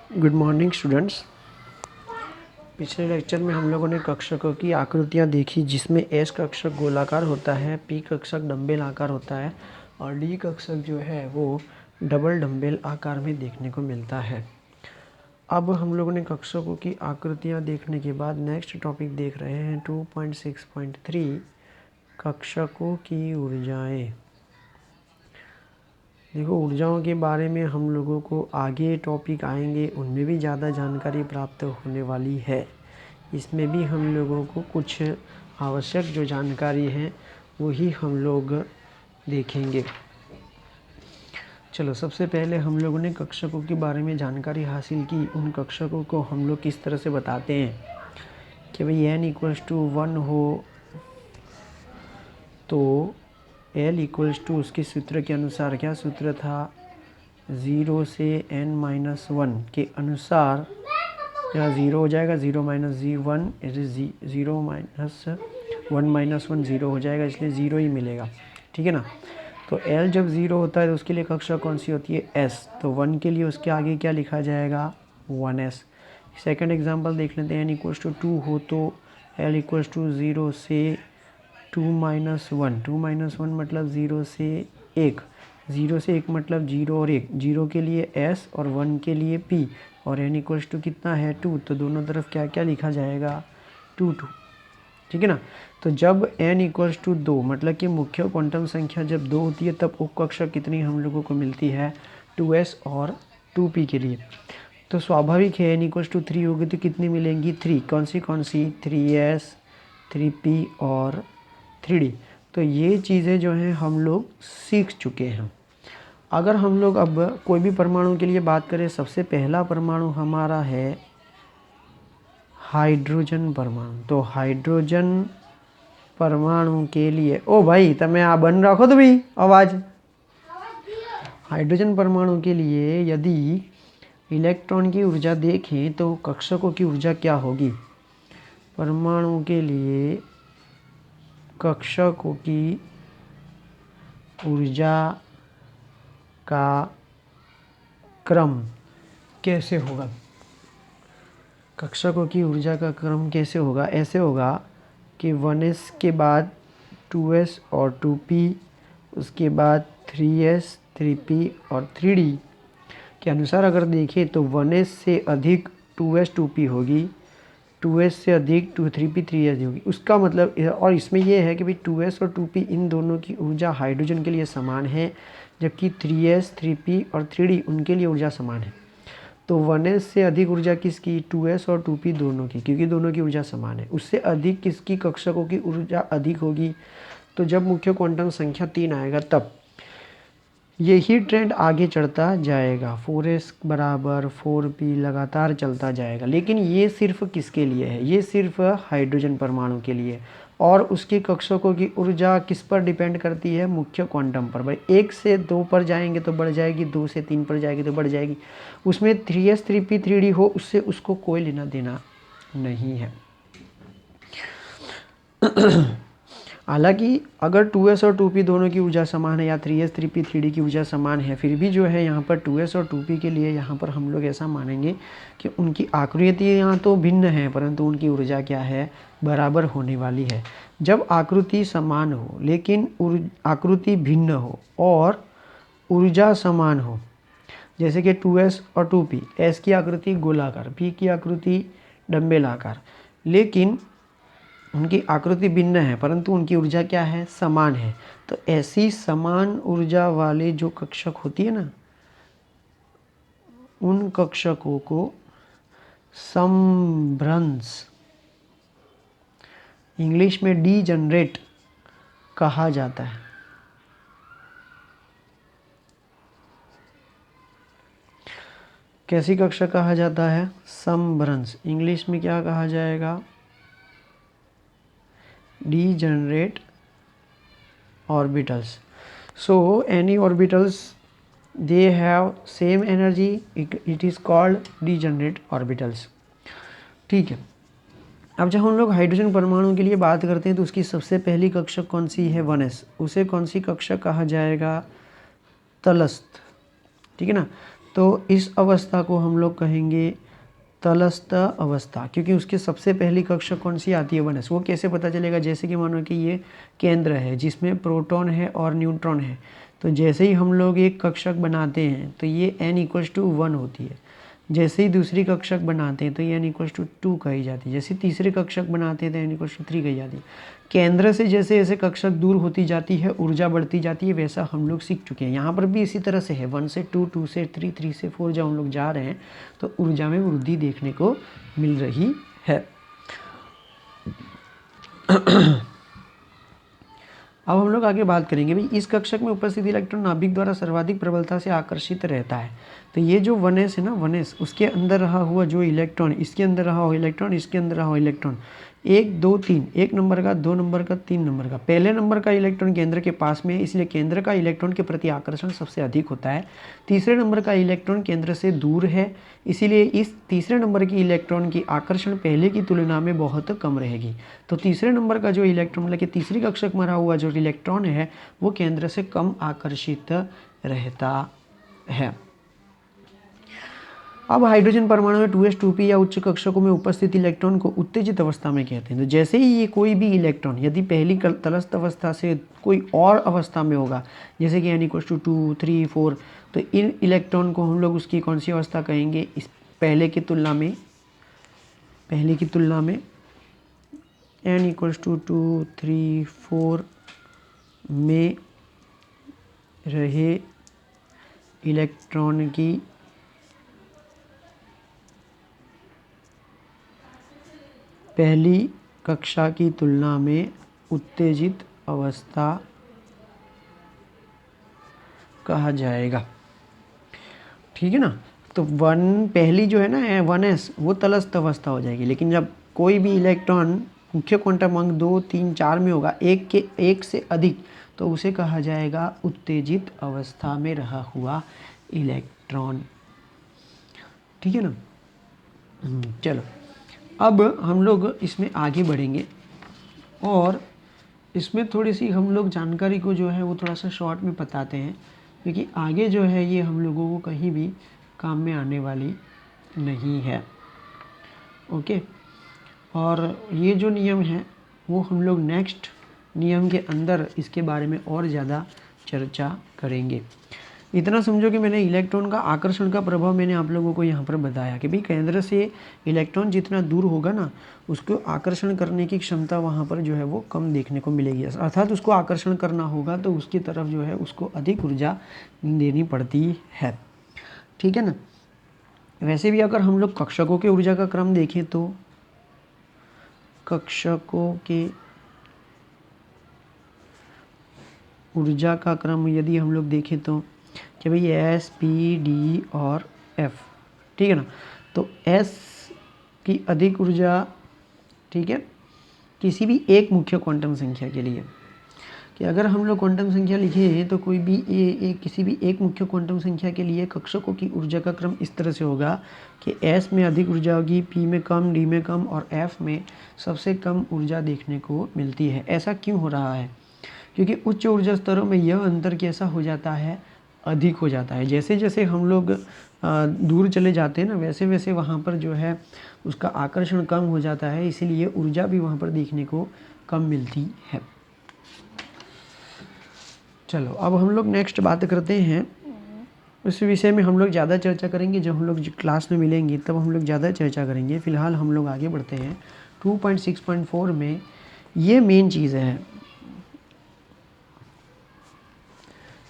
Good morning students. पिछले lecture में हम लोगों ने कक्षकों की आकृतियाँ देखी, जिसमें एस कक्षक गोलाकार होता है, पी कक्षक डंबल आकार होता है और डी कक्षक जो है वो डबल डंबल आकार में देखने को मिलता है। अब हम लोगों ने कक्षकों की आकृतियाँ देखने के बाद नेक्स्ट टॉपिक देख रहे हैं 2.6.3 कक्षकों की ऊर्जाएँ। देखो, ऊर्जाओं के बारे में हम लोगों को आगे टॉपिक आएंगे, उनमें भी ज़्यादा जानकारी प्राप्त होने वाली है। इसमें भी हम लोगों को कुछ आवश्यक जो जानकारी है वही हम लोग देखेंगे। चलो, सबसे पहले हम लोगों ने कक्षकों के बारे में जानकारी हासिल की। उन कक्षकों को हम लोग किस तरह से बताते हैं कि भाई n=1 हो तो L= उसके सूत्र के अनुसार, क्या सूत्र था, 0 से n-1 के अनुसार, यहाँ 0 हो जाएगा, 0 - 1 इट इज़ 0 - 1 - 1 0 हो जाएगा, इसलिए 0 ही मिलेगा। ठीक है ना। तो L जब 0 होता है तो उसके लिए कक्षा कौन सी होती है, S। तो 1 के लिए उसके आगे क्या लिखा जाएगा, 1s। सेकंड एग्जांपल देख लेते हैं, n=2 हो तो L=0 से 2 - 1। 2 - 1 मतलब 0 से 1। 0 से 1 मतलब 0 और 1। 0 के लिए S और 1 के लिए P और n= कितना है, 2। तो दोनों तरफ क्या क्या लिखा जाएगा, 2 2। ठीक है ना। तो जब n=2 मतलब कि मुख्य क्वांटम संख्या जब 2 होती है तब उपकक्षक कितनी हम लोगों को मिलती है, 2s और 2p के लिए। तो स्वाभाविक है n=3 होगी तो कितनी मिलेंगी, 3। कौन सी 3s 3p और 3d। तो ये चीज़ें जो हैं हम लोग सीख चुके हैं। अगर हम लोग अब कोई भी परमाणु के लिए बात करें, सबसे पहला परमाणु हमारा है हाइड्रोजन परमाणु। तो हाइड्रोजन परमाणु के लिए, ओ भाई તમે આ બંધ રાખો तो भाई आवाज़। हाइड्रोजन परमाणु के लिए यदि इलेक्ट्रॉन की ऊर्जा देखें तो कक्षकों की ऊर्जा क्या होगी। परमाणु के लिए कक्षकों की ऊर्जा का क्रम कैसे होगा, कक्षकों की ऊर्जा का क्रम कैसे होगा, ऐसे होगा कि 1s के बाद 2s और 2p, उसके बाद 3s 3p और 3d के अनुसार अगर देखें तो 1s से अधिक 2s 2p होगी, 2s से अधिक 3p 3s होगी। उसका मतलब, और इसमें यह है कि भाई 2s और 2p इन दोनों की ऊर्जा हाइड्रोजन के लिए समान है, जबकि 3s 3p और 3d उनके लिए ऊर्जा समान है। तो 1s से अधिक ऊर्जा किसकी, 2s और 2p दोनों की, क्योंकि दोनों की ऊर्जा समान है। उससे अधिक किसकी, कक्षकों की ऊर्जा अधिक होगी। तो जब मुख्य क्वांटम संख्या 3 आएगा तब यही ट्रेंड आगे चढ़ता जाएगा, 4s बराबर 4p लगातार चलता जाएगा। लेकिन ये सिर्फ किसके लिए है, ये सिर्फ हाइड्रोजन परमाणु के लिए। और उसकी कक्षकों की ऊर्जा किस पर डिपेंड करती है, मुख्य क्वांटम पर। भाई 1 से 2 पर जाएंगे तो बढ़ जाएगी, 2 से 3 पर जाएगी तो बढ़ जाएगी। उसमें 3s 3p 3d हो, उससे उसको कोई लेना देना नहीं है। हालांकि अगर 2s और 2p दोनों की ऊर्जा समान है या 3s 3p 3d की ऊर्जा समान है, फिर भी जो है यहाँ पर 2s और 2p के लिए यहाँ पर हम लोग ऐसा मानेंगे कि उनकी आकृतियाँ तो भिन्न हैं, परंतु उनकी ऊर्जा क्या है, बराबर होने वाली है। जब आकृति समान हो लेकिन आकृति भिन्न हो और ऊर्जा समान हो, जैसे कि 2s और 2p, s की आकृति गोलाकार, p की आकृति डंबल आकार, लेकिन उनकी आकृति भिन्न है परंतु उनकी ऊर्जा क्या है, समान है। तो ऐसी समान ऊर्जा वाले जो कक्षक होती है ना, उन कक्षकों को समभ्रंश, इंग्लिश में डीजनरेट कहा जाता है। कैसी कक्षा कहा जाता है, समभ्रंश। इंग्लिश में क्या कहा जाएगा, degenerate orbitals. So any orbitals they have same energy, it is called degenerate orbitals. ठीक है। अब जब हम लोग हाइड्रोजन परमाणु के लिए बात करते हैं तो उसकी सबसे पहली कक्षक कौन सी है, 1s। उसे कौन सी कक्षक कहा जाएगा, तलस्थ। ठीक है ना। तो इस अवस्था को हम लोग कहेंगे तलस्थ अवस्था, क्योंकि उसके सबसे पहली कक्षा कौन सी आती है, 1s। वो कैसे पता चलेगा, जैसे कि मानो कि ये केंद्र है जिसमें प्रोटॉन है और न्यूट्रॉन है, तो जैसे ही हम लोग एक कक्षक बनाते हैं तो ये n=1 होती है। जैसे ही दूसरी कक्षक बनाते हैं तो ये n=2 कही जाती है। जैसे तीसरे कक्षक बनाते हैं तो n=3 कही जाती है। केंद्र से जैसे जैसे कक्षक दूर होती जाती है ऊर्जा बढ़ती जाती है, वैसा हम लोग सीख चुके हैं। यहाँ पर भी इसी तरह से है, 1 से 2, 2 से 3, 3 से 4 जब हम लोग जा रहे हैं तो ऊर्जा में वृद्धि देखने को मिल रही है। अब हम लोग आगे बात करेंगे भाई, इस कक्षक में उपस्थित इलेक्ट्रॉन नाभिक द्वारा सर्वाधिक प्रबलता से आकर्षित रहता है। तो ये जो 1s है ना, 1s, उसके अंदर रहा हुआ जो इलेक्ट्रॉन, इसके अंदर रहा हुआ इलेक्ट्रॉन, इसके अंदर रहा हुआ इलेक्ट्रॉन, 1, 2, 3, 1 नंबर का, 2 नंबर का, 3 नंबर का। पहले नंबर का इलेक्ट्रॉन केंद्र के पास में है, इसलिए केंद्र का इलेक्ट्रॉन के प्रति आकर्षण सबसे अधिक होता है। तीसरे नंबर का इलेक्ट्रॉन केंद्र से दूर है, इसीलिए इस तीसरे नंबर की इलेक्ट्रॉन की आकर्षण पहले की तुलना में बहुत कम रहेगी। तो तीसरे नंबर का जो इलेक्ट्रॉन, मतलब कि तीसरी कक्षक में रहा हुआ जो इलेक्ट्रॉन है वो केंद्र से कम आकर्षित रहता है। अब हाइड्रोजन परमाणु में 2s 2p या उच्च कक्षकों में उपस्थित इलेक्ट्रॉन को उत्तेजित अवस्था में कहते हैं। तो जैसे ही ये कोई भी इलेक्ट्रॉन यदि पहली तलस्थ अवस्था से कोई और अवस्था में होगा, जैसे कि n=2, 3, 4, तो इन इलेक्ट्रॉन को हम लोग उसकी कौन सी अवस्था कहेंगे, इस पहले की तुलना में n=2, 3, 4 में रहे इलेक्ट्रॉन की पहली कक्षा की तुलना में उत्तेजित अवस्था कहा जाएगा। ठीक है ना। तो पहली जो है ना 1s, वो तलस्थ अवस्था हो जाएगी। लेकिन जब कोई भी इलेक्ट्रॉन मुख्य क्वांटम अंक 2, 3, 4 में होगा, एक से अधिक, तो उसे कहा जाएगा उत्तेजित अवस्था में रहा हुआ इलेक्ट्रॉन। ठीक है ना। चलो अब हम लोग इसमें आगे बढ़ेंगे और इसमें थोड़ी सी हम लोग जानकारी को जो है वो थोड़ा सा शॉर्ट में बताते हैं, क्योंकि आगे जो है ये हम लोगों को कहीं भी काम में आने वाली नहीं है। ओके। और ये जो नियम है वो हम लोग नेक्स्ट नियम के अंदर इसके बारे में और ज़्यादा चर्चा करेंगे। इतना समझो कि मैंने इलेक्ट्रॉन का आकर्षण का प्रभाव मैंने आप लोगों को यहाँ पर बताया कि भाई केंद्र से इलेक्ट्रॉन जितना दूर होगा ना, उसको आकर्षण करने की क्षमता वहाँ पर जो है वो कम देखने को मिलेगी। अर्थात उसको आकर्षण करना होगा तो उसकी तरफ जो है उसको अधिक ऊर्जा देनी पड़ती है। ठीक है ना। वैसे भी अगर हम लोग कक्षकों के ऊर्जा का क्रम देखें तो कक्षकों के ऊर्जा का क्रम यदि हम लोग देखें तो कि भाई S, P, D और F, ठीक है ना। तो S की अधिक ऊर्जा, ठीक है, किसी भी एक मुख्य क्वांटम संख्या के लिए, कि अगर हम लोग क्वांटम संख्या लिखें तो कोई भी किसी भी एक मुख्य क्वांटम संख्या के लिए कक्षकों की ऊर्जा का क्रम इस तरह से होगा कि S में अधिक ऊर्जा होगी, P में कम, D में कम और F में सबसे कम ऊर्जा देखने को मिलती है। ऐसा क्यों हो रहा है? क्योंकि उच्च ऊर्जा स्तरों में यह अंतर कैसा हो जाता है, अधिक हो जाता है। जैसे जैसे हम लोग दूर चले जाते हैं ना, वैसे वैसे वहाँ पर जो है उसका आकर्षण कम हो जाता है, इसीलिए ऊर्जा भी वहाँ पर देखने को कम मिलती है। चलो अब हम लोग नेक्स्ट बात करते हैं। इस विषय में हम लोग ज़्यादा चर्चा करेंगे, जब हम लोग क्लास में मिलेंगे तब हम लोग ज़्यादा चर्चा करेंगे। फ़िलहाल हम लोग आगे बढ़ते हैं। 2.6.4 में ये मेन चीज़ है,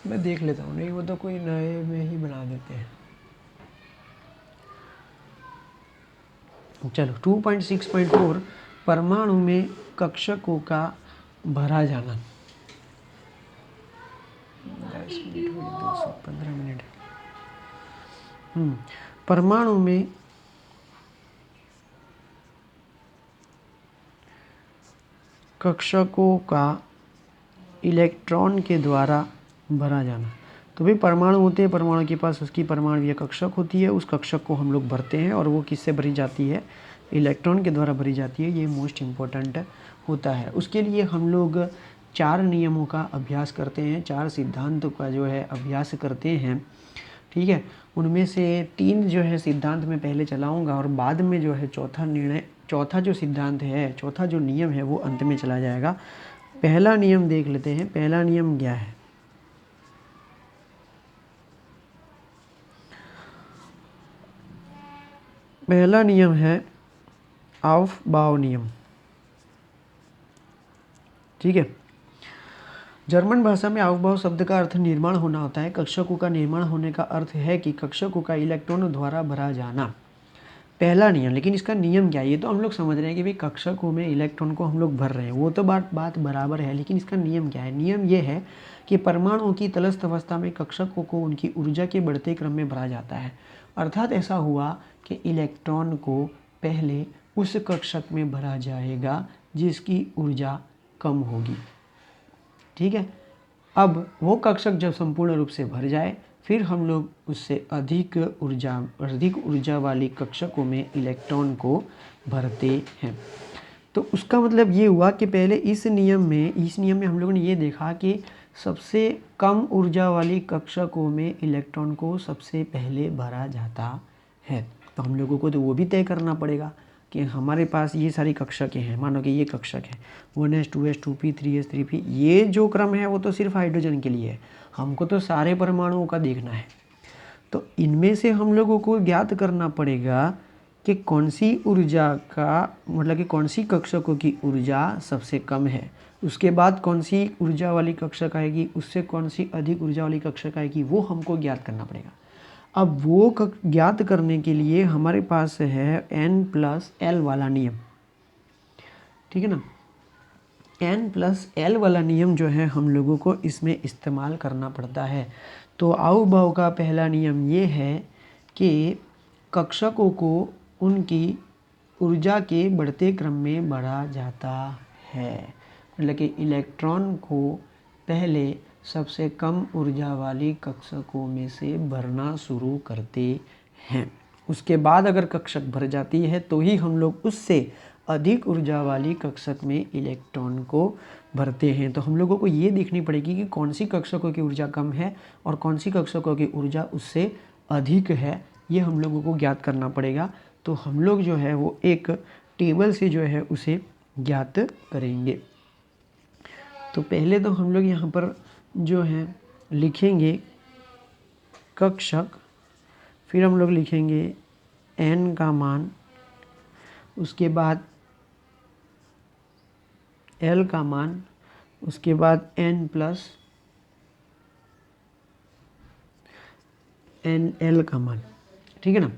मैं देख लेता हूँ, नहीं वो तो कोई नए में ही बना देते हैं। चलो 2.6.4 परमाणु में कक्षकों का भरा जाना। 10 मिनट हो गए, 15 मिनट। परमाणु में कक्षकों का इलेक्ट्रॉन के द्वारा भरा जाना। तो भाई परमाणु होते हैं, परमाणु के पास उसकी परमाणुीय कक्षक होती है, उस कक्षक को हम लोग भरते हैं और वो किससे भरी जाती है, इलेक्ट्रॉन के द्वारा भरी जाती है। ये मोस्ट इम्पोर्टेंट होता है। उसके लिए हम लोग 4 नियमों का अभ्यास करते हैं, 4 सिद्धांतों का जो है अभ्यास करते हैं। ठीक है। उनमें से 3 जो है सिद्धांत मैं पहले चलाऊंगा और बाद में जो है चौथा जो सिद्धांत है, चौथा जो नियम है वो अंत में चला जाएगा। पहला नियम देख लेते हैं। पहला नियम क्या है? पहला नियम है ऑफबाउ नियम। ठीक है, जर्मन भाषा में ऑफबाउ शब्द का अर्थ निर्माण होना होता है। कक्षकों का निर्माण होने का अर्थ है कि कक्षकों का इलेक्ट्रॉनों द्वारा भरा जाना। पहला नियम, लेकिन इसका नियम क्या है? ये तो हम लोग समझ रहे हैं कि भाई कक्षकों में इलेक्ट्रॉन को हम लोग भर रहे हैं, वो तो बात बराबर है, लेकिन इसका नियम क्या है? नियम ये है कि परमाणुओं की तटस्थ अवस्था में कक्षकों को उनकी ऊर्जा के बढ़ते क्रम में भरा जाता है। अर्थात ऐसा हुआ कि इलेक्ट्रॉन को पहले उस कक्षक में भरा जाएगा जिसकी ऊर्जा कम होगी। ठीक है, अब वो कक्षक जब संपूर्ण रूप से भर जाए फिर हम लोग उससे अधिक ऊर्जा वाली कक्षकों में इलेक्ट्रॉन को भरते हैं। तो उसका मतलब ये हुआ कि पहले इस नियम में हम लोगों ने ये देखा कि सबसे कम ऊर्जा वाली कक्षकों में इलेक्ट्रॉन को सबसे पहले भरा जाता है। तो हम लोगों को तो वो भी तय करना पड़ेगा कि हमारे पास ये सारी कक्षकें हैं। मानो कि ये कक्षक है 1s 2s 2p 3s 3p, ये जो क्रम है वो तो सिर्फ हाइड्रोजन के लिए है, हमको तो सारे परमाणुओं का देखना है। तो इनमें से हम लोगों को ज्ञात करना पड़ेगा कि कौन सी ऊर्जा का मतलब कि कौन सी कक्षकों की ऊर्जा सबसे कम है, उसके बाद कौन सी ऊर्जा वाली कक्षक आएगी, उससे कौन सी अधिक ऊर्जा वाली कक्षक आएगी, वो हमको ज्ञात करना पड़ेगा। अब वो ज्ञात करने के लिए हमारे पास है n+l वाला नियम। ठीक है ना, n+l वाला नियम जो है हम लोगों को इसमें इस्तेमाल करना पड़ता है। तो अणुभाव का पहला नियम ये है कि कक्षकों को उनकी ऊर्जा के बढ़ते क्रम में बढ़ा जाता है। मतलब कि इलेक्ट्रॉन को पहले सबसे कम ऊर्जा वाली कक्षकों में से भरना शुरू करते हैं। उसके बाद अगर कक्षक भर जाती है तो ही हम लोग उससे अधिक ऊर्जा वाली कक्षक में इलेक्ट्रॉन को भरते हैं। तो हम लोगों को ये देखनी पड़ेगी कि कौन सी कक्षकों की ऊर्जा कम है और कौन सी कक्षकों की ऊर्जा उससे अधिक है, ये हम लोगों को ज्ञात करना पड़ेगा। तो हम लोग जो है वो एक टेबल से जो है उसे ज्ञात करेंगे। तो पहले तो हम लोग यहाँ पर जो है लिखेंगे कक्षक, फिर हम लोग लिखेंगे n का मान, उसके बाद l का मान, उसके बाद n+nl का मान। ठीक है ना।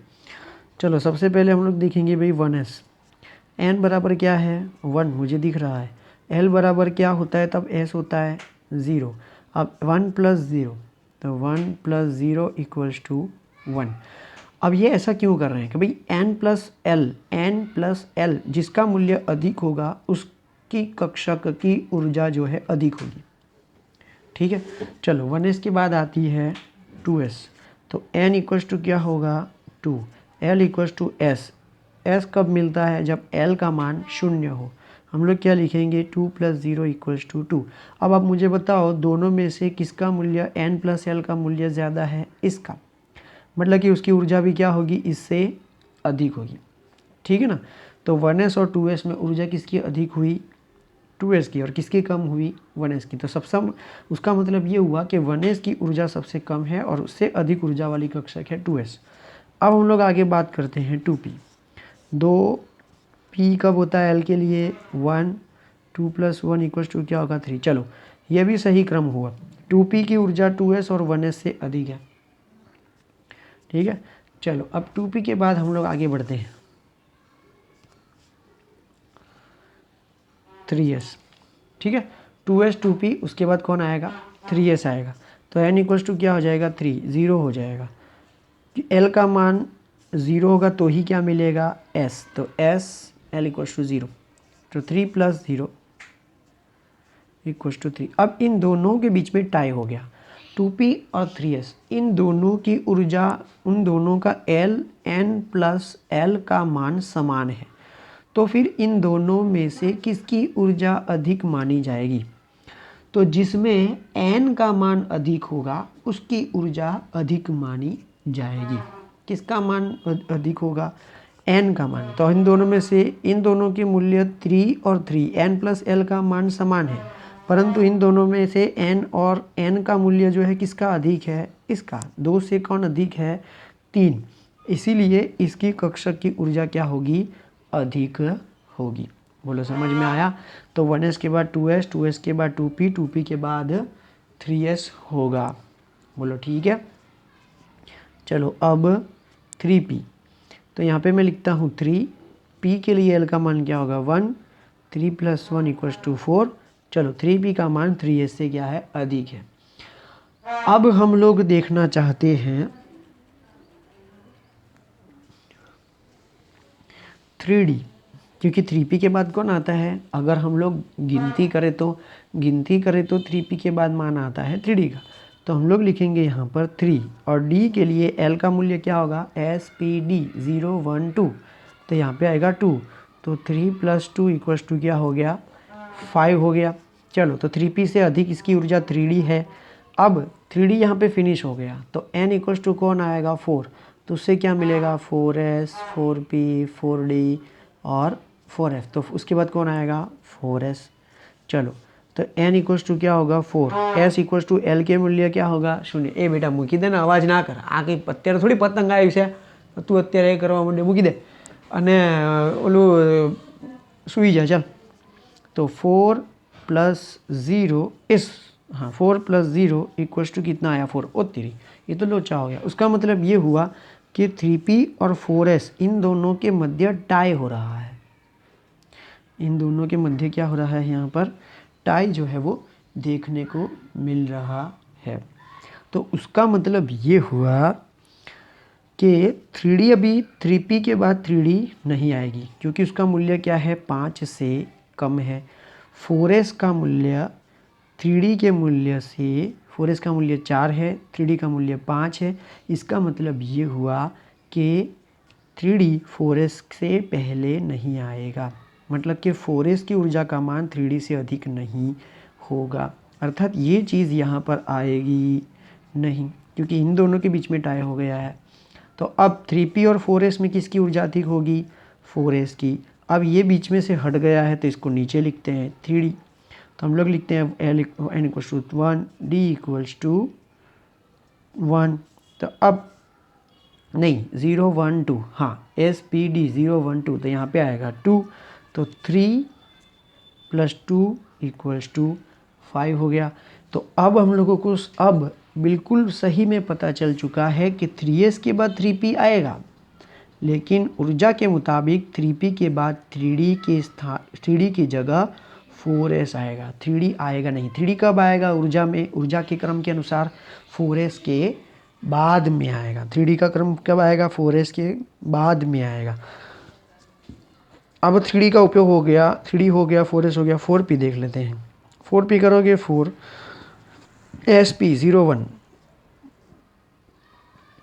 चलो सबसे पहले हम लोग देखेंगे भाई 1s, n बराबर क्या है 1 मुझे दिख रहा है, l बराबर क्या होता है तब s होता है 0। अब 1+0 तो 1+0 = 1। अब ये ऐसा क्यों कर रहे हैं कि भाई n+l जिसका मूल्य अधिक होगा उसकी कक्षक की ऊर्जा जो है अधिक होगी। ठीक है, चलो 1s के बाद आती है 2s, तो n = क्या होगा 2, l = s। s कब मिलता है? जब l का मान 0 हो। हम लोग क्या लिखेंगे 2 + 0 = 2। अब आप मुझे बताओ दोनों में से किसका मूल्य n+l का मूल्य ज़्यादा है? इसका, मतलब कि उसकी ऊर्जा भी क्या होगी इससे अधिक होगी। ठीक है ना। तो 1s और 2s में ऊर्जा किसकी अधिक हुई? 2s की। और किसकी कम हुई? 1s की। तो सबसे उसका मतलब ये हुआ कि 1s की ऊर्जा सबसे कम है और उससे अधिक ऊर्जा वाली कक्षक है 2s। अब हम लोग आगे बात करते हैं 2p। 2p कब होता है l के लिए? 1, 2 + 1 = क्या होगा 3। चलो ये भी सही क्रम हुआ, 2p की ऊर्जा 2s और 1s से अधिक है। ठीक है, चलो अब 2p के बाद हम लोग आगे बढ़ते हैं 3s। ठीक है, 2s 2p, उसके बाद कौन आएगा? 3s आएगा। तो n = क्या हो जाएगा 3, 0 हो जाएगा। l का मान 0 होगा तो ही क्या मिलेगा? s। तो s l = 0, तो 3 + 0 = 3। अब इन दोनों के बीच में टाई हो गया, 2p और 3s, इन दोनों की ऊर्जा, उन दोनों का n+l का मान समान है। तो फिर इन दोनों में से किसकी ऊर्जा अधिक मानी जाएगी? तो जिसमें n का मान अधिक होगा उसकी ऊर्जा अधिक मानी जाएगी। किसका मान अधिक होगा? n का मान। तो इन दोनों में से इन दोनों के मूल्य 3 और 3 n प्लस l का मान समान है, परंतु इन दोनों में से n और n का मूल्य जो है किसका अधिक है? इसका। 2 से कौन अधिक है? 3। इसीलिए इसकी कक्षक की ऊर्जा क्या होगी? अधिक होगी। बोलो समझ में आया? तो 1s के बाद 2s, 2s के बाद 2p, 2p के बाद 3s होगा। बोलो ठीक है। चलो अब 3p, तो यहाँ पे मैं लिखता हूँ 3, p के लिए l का मान क्या होगा? 1, 3 + 1 = 4। चलो 3p का मान 3s से क्या है? अधिक है। अब हम लोग देखना चाहते हैं 3d, क्योंकि 3p के बाद कौन आता है? अगर हम लोग गिनती करें तो 3p के बाद मान आता है 3d का। तो हम लोग लिखेंगे यहाँ पर 3, और d के लिए l का मूल्य क्या होगा? SPD 0 1 2, तो यहाँ पे आएगा 2। तो 3 + 2 = क्या हो गया? 5 हो गया। चलो तो 3p से अधिक इसकी ऊर्जा 3d है। अब 3d यहाँ पे फिनिश हो गया, तो n = कौन आएगा? 4। तो उससे क्या मिलेगा? 4s, 4p, 4d और 4f। तो उसके बाद कौन आएगा? 4s। चलो तो n = क्या होगा? 4। s = l के मूल्य क्या होगा? 0। ए बेटा મૂકી દે ને, અવાજ ના કર, આ કંઈ અત્યારે થોડી પતંગ આવી છે, તું અત્યારે એ કરવા માંડે, મૂકી દે અને ઓલું સૂઈ જા ચાલ। तो 4 + 0 इस, हाँ 4 + 0 = कितना आया? 4। ओ तेरी, ये तो लोचा हो गया। उसका मतलब ये हुआ कि 3p और 4s इन दोनों के मध्य टाई हो रहा है। इन दोनों के मध्य क्या हो रहा है? यहाँ पर टाई जो है वो देखने को मिल रहा है। तो उसका मतलब ये हुआ कि 3d अभी 3p के बाद 3d नहीं आएगी, क्योंकि उसका मूल्य क्या है? 5 से कम है। 4s का मूल्य 3d के मूल्य से, 4s का मूल्य 4 है, 3d का मूल्य 5 है। इसका मतलब ये हुआ कि 3d 4s से पहले नहीं आएगा, मतलब कि 4s की ऊर्जा का मान 3d से अधिक नहीं होगा। अर्थात ये चीज़ यहाँ पर आएगी नहीं, क्योंकि इन दोनों के बीच में टाई हो गया है। तो अब 3p और 4s में किसकी ऊर्जा अधिक होगी? 4s की। अब ये बीच में से हट गया है, तो इसको नीचे लिखते हैं 3d। तो हम लोग लिखते हैं n = 1, d = 1। तो अब नहीं 0 1 2, हाँ SPD 0 1 2, तो यहाँ पे आएगा 2। तो 3 + 2 = 5 हो गया। तो अब हम लोगों को अब बिल्कुल सही में पता चल चुका है कि 3s के बाद 3p आएगा, लेकिन ऊर्जा के मुताबिक 3p के बाद 3d की जगह 4s आएगा। 3d आएगा नहीं। 3d कब आएगा? ऊर्जा में, ऊर्जा के क्रम के अनुसार 4s के बाद में आएगा। 3d का क्रम कब आएगा? 4s के बाद में आएगा। अब 3d का उपयोग हो गया, 3d हो गया, 4s हो गया, 4p देख लेते हैं। 4p करोगे 4 SP 0 1,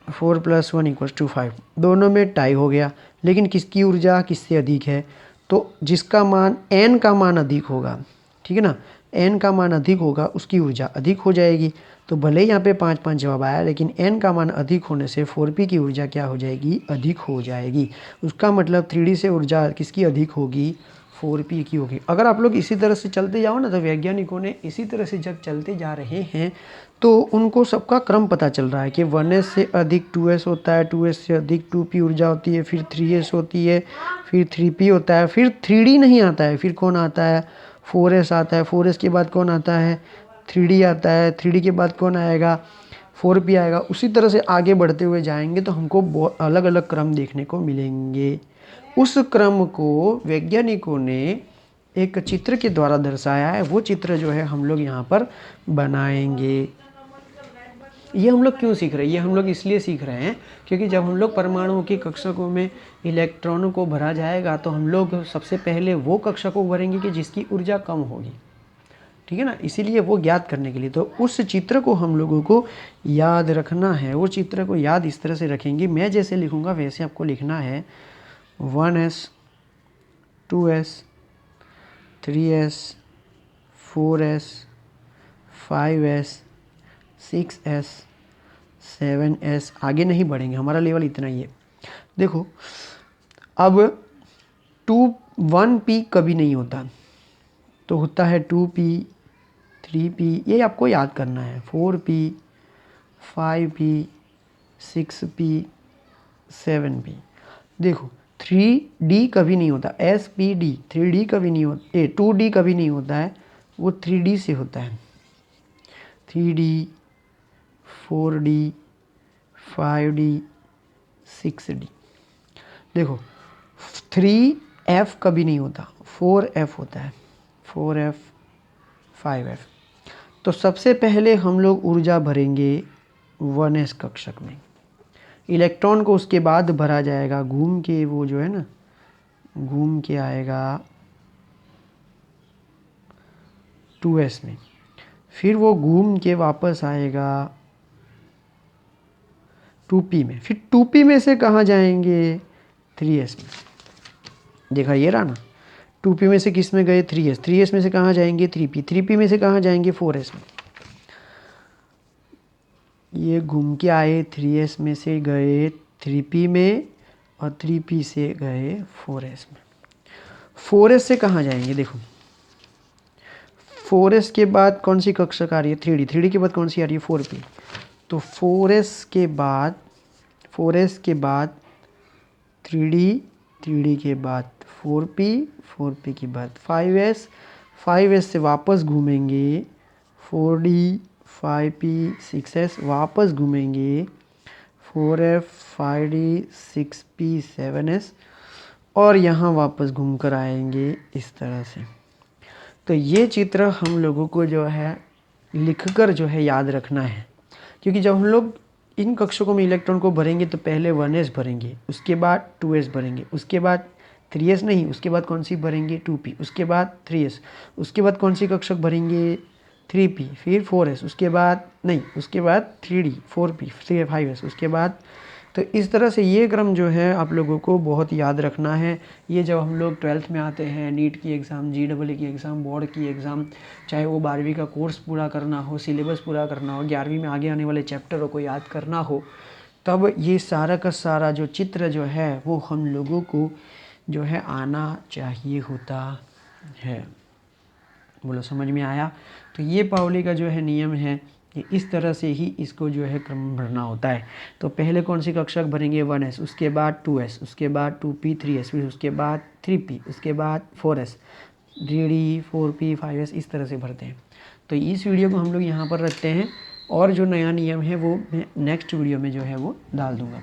4 + 1 = 5। दोनों में टाई हो गया, लेकिन किसकी ऊर्जा किससे अधिक है? तो जिसका मान n का मान अधिक होगा, ठीक है ना, n का मान अधिक होगा उसकी ऊर्जा अधिक हो जाएगी। तो भले ही यहाँ पे 5 5 जवाब आया, लेकिन n का मान अधिक होने से 4p की ऊर्जा क्या हो जाएगी? अधिक हो जाएगी। उसका मतलब 3d से ऊर्जा किसकी अधिक होगी? 4p की होगी। अगर आप लोग इसी तरह से चलते जाओ ना, तो वैज्ञानिकों ने इसी तरह से जब चलते जा रहे हैं तो उनको सबका क्रम पता चल रहा है कि 1s से अधिक 2s होता है, 2s से अधिक 2p ऊर्जा होती है, फिर 3s होती है, फिर 3p होता है, फिर 3d नहीं आता है, फिर कौन आता है? 4s आता है। 4s के बाद कौन आता है? 3d आता है। 3d के बाद कौन आएगा? 4p आएगा। उसी तरह से आगे बढ़ते हुए जाएंगे तो हमको बहुत अलग अलग क्रम देखने को मिलेंगे। उस क्रम को वैज्ञानिकों ने एक चित्र के द्वारा दर्शाया है। वो चित्र जो है हम लोग यहाँ पर बनाएंगे। ये हम लोग क्यों सीख रहे हैं? ये हम लोग इसलिए सीख रहे हैं क्योंकि जब हम लोग परमाणुओं की कक्षकों में इलेक्ट्रॉनों को भरा जाएगा तो हम लोग सबसे पहले वो कक्षकों भरेंगे कि जिसकी ऊर्जा कम होगी, ठीक है ना। इसीलिए वो ज्ञात करने के लिए तो उस चित्र को हम लोगों को याद रखना है। वो चित्र को याद इस तरह से रखेंगे, मैं जैसे लिखूँगा वैसे आपको लिखना है। 1s, 2s, 3s, 4s, 5s, 6s, 7s, आगे नहीं बढ़ेंगे, हमारा लेवल इतना ही है। देखो अब 1p कभी नहीं होता, तो होता है 2p, 3p, ये आपको याद करना है, 4p, 5p, 6p, 7p। देखो 3d कभी नहीं होता, SPD 3d कभी नहीं होता, 2d कभी नहीं होता है, वो 3d से होता है। 3d, 4d, 5d, 6d। देखो 3f कभी नहीं होता, 4f होता है, 4f, 5f। तो सबसे पहले हम लोग ऊर्जा भरेंगे 1s कक्षक में, इलेक्ट्रॉन को उसके बाद भरा जाएगा घूम के, वो जो है ना घूम के आएगा 2s में, फिर वो घूम के वापस आएगा 2p में, फिर 2p में से कहाँ जाएंगे 3s में। देखा ये रहा ना, 2p में से किस में गए 3s, 3s में से कहाँ जाएंगे 3p, 3p में से कहाँ जाएंगे 4s में। ये घूम के आए 3s में से गए 3p में, और 3p से गए 4s में। 4s से कहाँ जाएंगे, देखो 4s के बाद कौन सी कक्षक आ रही है 3d, 3d के बाद कौन सी आ रही है 4p। तो 4s के बाद 3d, 3d के बाद 4p, 4p के बाद 5s, 5s से वापस घूमेंगे 4d, 5p, 6s, वापस घूमेंगे 4f, 5d, 6p, 7s, और यहाँ वापस घूम कर आएंगे इस तरह से। तो ये चित्र हम लोगों को जो है लिखकर जो है याद रखना है, क्योंकि जब हम लोग इन कक्षकों में इलेक्ट्रॉन को भरेंगे तो पहले 1s भरेंगे, उसके बाद 2s भरेंगे, उसके बाद 3s नहीं, उसके बाद कौन सी भरेंगे 2p, उसके बाद 3s, उसके बाद कौन सी कक्षक भरेंगे 3p, फिर 4s, उसके बाद नहीं, उसके बाद 3d, 4p, 5s, उसके बाद। तो इस तरह से ये क्रम जो है आप लोगों को बहुत याद रखना है। ये जब हम लोग 12th में आते हैं, नीट की एग्ज़ाम, GEE की एग्ज़ाम, बोर्ड की एग्ज़ाम, चाहे वो 12वीं का कोर्स पूरा करना हो, सिलेबस पूरा करना हो, 11वीं में आगे आने वाले चैप्टरों को याद करना हो, तब ये सारा का सारा जो चित्र जो है वो हम लोगों को जो है आना चाहिए होता है। बोलो समझ में आया। तो ये पाउली का जो है नियम है कि इस तरह से ही इसको जो है क्रम भरना होता है। तो पहले कौन सी कक्षक भरेंगे 1s, उसके बाद 2s, उसके बाद 2p, 3s, फिर उसके बाद 3p, उसके बाद 4s, 3d, 4p, 5s, इस तरह से भरते हैं। तो इस वीडियो को हम लोग यहाँ पर रखते हैं, और जो नया नियम है वो मैं नेक्स्ट वीडियो में जो है वो डाल दूँगा।